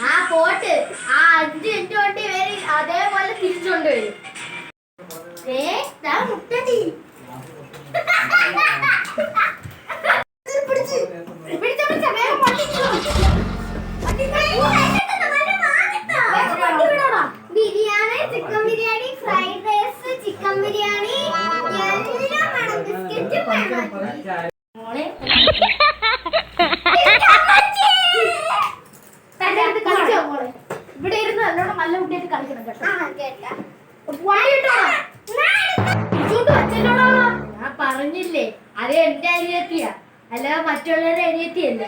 ആ പോട്ട് ആ 5 മിനിറ്റ് കൊണ്ട് വരും അതേപോലെ തിരിച്ചുകൊണ്ട് വരും. മുട്ടടി biryani, chicken biryani, fried rice, chicken biryani എല്ലാം വേണം. ബിസ്ക്കറ്റും വേണം. ഇവിടെ ഇരുന്ന് എന്നോട് നല്ല കുട്ടിയായിട്ട് കളിക്കണം കേട്ടോ. ഞാൻ പറഞ്ഞില്ലേ അത് എന്റെ അനിയത്തിയാ, അല്ലാതെ മറ്റുള്ളവരുടെ അനിയത്തിയല്ല.